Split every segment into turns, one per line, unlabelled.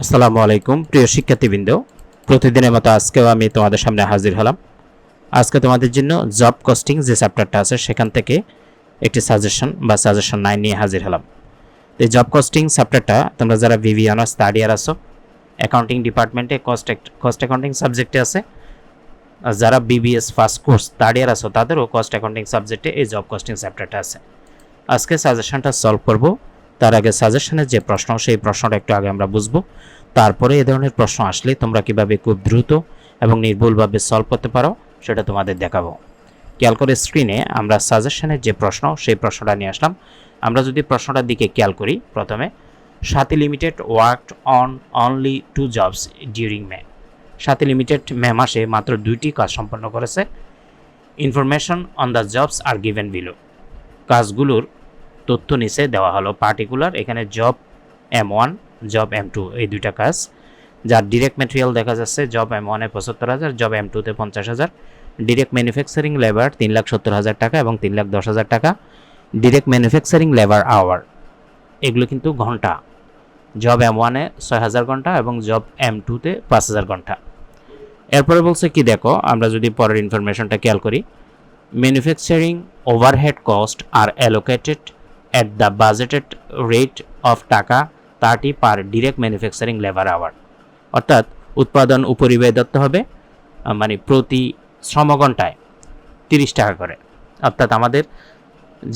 আসসালামু আলাইকুম প্রিয় শিক্ষার্থীবৃন্দ, প্রতিদিনের মতো আজকেও আমি তোমাদের সামনে হাজির হলাম। আজকে তোমাদের জন্য জব কস্টিং যে চ্যাপ্টারটা আছে সেখান থেকে একটি সাজেশন 9 নিয়ে হাজির হলাম। এই জব কস্টিং চ্যাপ্টারটা তোমরা যারা বিবি অনার্স থার্ড ইয়ার আছো, অ্যাকাউন্টিং ডিপার্টমেন্টে কস্ট অ্যাকাউন্টিং সাবজেক্টে আছে, আর যারা BBS first course third year আছো তাদেরও কস্ট অ্যাকাউন্টিং সাবজেক্টে এই জব কস্টিং চ্যাপ্টারটা আছে। আজকে সাজেশনটা সলভ করব। তার আগে সাজেশনের যে প্রশ্ন সেই প্রশ্নটা একটু আগে আমরা বুঝবো, তারপরে এই ধরনের প্রশ্ন আসলে তোমরা কিভাবে খুব দ্রুত এবং নির্ভুলভাবে সলভ করতে পারো সেটা তোমাদের দেখাবো। খেয়াল করে স্ক্রিনে আমরা সাজেশনের যে প্রশ্ন সেই প্রশ্নটা নিয়ে আসলাম। আমরা যদি প্রশ্নটার দিকে খেয়াল করি, প্রথমে Sathi limited worked on only 2 jobs during May. Sathi limited May মাসে মাত্র 2টি কাজ সম্পন্ন করেছে। Information on the jobs are given below. কাজগুলোর তথ্য নিচে দেওয়া হলো। পার্টিকুলার এখানে জব M1 জব M2 এই দুইটা কাজ, যার ডিরেক্ট ম্যাটেরিয়াল দেখা যাচ্ছে জব M1-এ 75,000, জব M2-তে 50,000। ডিরেক্ট ম্যানুফ্যাকচারিং লেবার 3,70,000 টাকা এবং 3,10,000 টাকা। ডিরেক্ট ম্যানুফ্যাকচারিং লেবার আওয়ার, এগুলো কিন্তু ঘন্টা। জব M1-এ 6,000 ঘন্টা এবং জব M2-তে 5,000 ঘন্টা। এরপরে বলছে কি দেখো, আমরা যদি পরের ইনফরমেশনটা খেয়াল করি, manufacturing overhead cost are allocated at the budgeted rate of টাকা 30 per direct manufacturing labour hour. অর্থাৎ উৎপাদন উপরিব্যয় ধরতে হবে, মানে প্রতি শ্রমঘণ্টায় 30 টাকা করে। অর্থাৎ আমাদের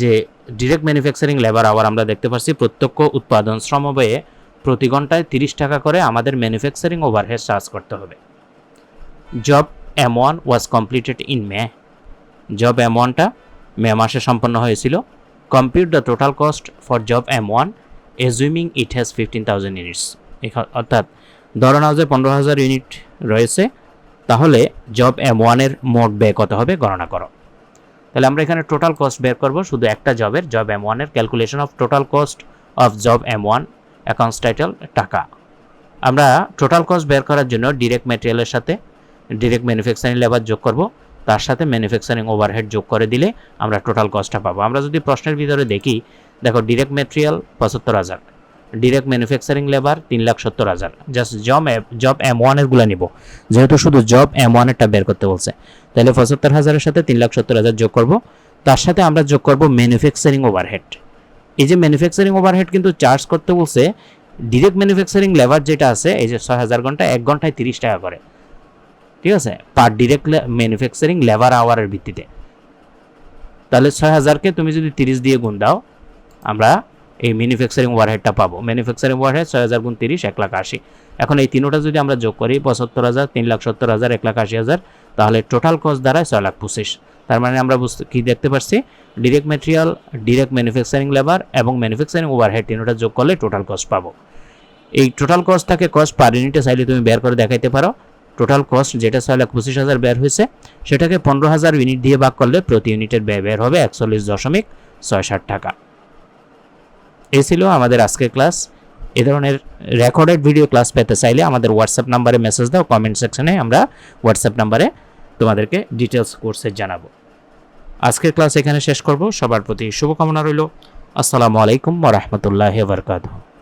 যে ডিরেক্ট ম্যানুফ্যাকচারিং লেবার আওয়ার আমরা দেখতে পাচ্ছি, প্রত্যক্ষ উৎপাদন শ্রমব্যয়ে প্রতি ঘন্টায় 30 টাকা করে আমাদের ম্যানুফ্যাকচারিং ওভারহেড চার্জ করতে হবে। Job M1 was completed in May. Job M1টা মে মাসে সম্পন্ন হয়েছিল। Compute the total cost for job M1 assuming it has 15,000 units। অর্থাৎ ধরে নাও যে 15,000 ইউনিট রয়েছে, তাহলে জব M1 এর মোট ব্যয় কত হবে গণনা করো। তাহলে আমরা এখানে টোটাল কস্ট বের করব শুধু একটা জবের, জব M1 এর calculation of total cost of job M1 accounts title টাকা। আমরা টোটাল কস্ট বের করার জন্য ডিরেক্ট ম্যাটেরিয়ালের সাথে ডিরেক্ট ম্যানুফ্যাকচারিং লেবার যোগ করব, তার সাথে ম্যানুফ্যাকচারিং ওভারহেড যোগ করে দিলে আমরা টোটাল কস্টটা পাবো। আমরা যদি প্রশ্নের ভিতরে দেখি, দেখো direct material 75,000, direct manufacturing labour 3,70,000। Just job M1 এর গুলো নিব, যেহেতু শুধু জব M1 এরটা বের করতে বলছে। তাহলে 75,000 এর সাথে 3,70,000 যোগ করব, তার সাথে আমরা যোগ করব ম্যানুফ্যাকচারিং ওভারহেড। এই যে ম্যানুফ্যাকচারিং ওভারহেড কিন্তু চার্জ করতে বলছে ডিরেক্ট ম্যানুফ্যাকচারিং লেবার যেটা আছে, এই যে 6,000 ঘন্টা, 1 ঘন্টায় 30 টাকা করে, ঠিক আছে, পার ডিরেক্ট ম্যানুফ্যাকচারিং লেবার আওয়ারের ভিত্তিতে। তাহলে 6,000-কে তুমি যদি 30 দিয়ে গুণ দাও, আমরা এই ম্যানুফ্যাকচারিং ওভারহেডটা পাবো। ম্যানুফ্যাকচারিং ওভারহেড 6,000 গুণ 30 1,80,000। এখন এই তিনোটা যদি আমরা যোগ করি 75,000, 3,70,000, 1,80,000, তাহলে টোটাল কস্ট দাঁড়ায় 6,25,000। তার মানে আমরা কি দেখতে পাচ্ছি, direct material, direct manufacturing labour এবং ম্যানুফ্যাকচারিং ওভারহেড তিনোটা যোগ করলে টোটাল কস্ট পাবো। এই টোটাল কস্টটাকে কস্ট পার ইউনিটে চাইলে তুমি বের করে দেখাইতে পারো। টোটাল কস্ট যেটা 6,25,000 বের হয়েছে, সেটাকে 15,000 ইউনিট দিয়ে ভাগ করলে প্রতি ইউনিটের ব্যয় বের হবে 41.67 টাকা। এই ছিল আমাদের আজকের ক্লাস। এ ধরনের রেকর্ডেড ভিডিও ক্লাস পেতে চাইলে আমাদের হোয়াটসঅ্যাপ নাম্বারে মেসেজ দাও, কমেন্ট সেকশনে আমরা হোয়াটসঅ্যাপ নাম্বারে তোমাদেরকে ডিটেলস কোর্সে জানাবো। আজকের ক্লাস এখানে শেষ করব। সবার প্রতি শুভকামনা রইল। আসসালামু আলাইকুম ওয়া রাহমাতুল্লাহি ওয়া বারাকাতুহু।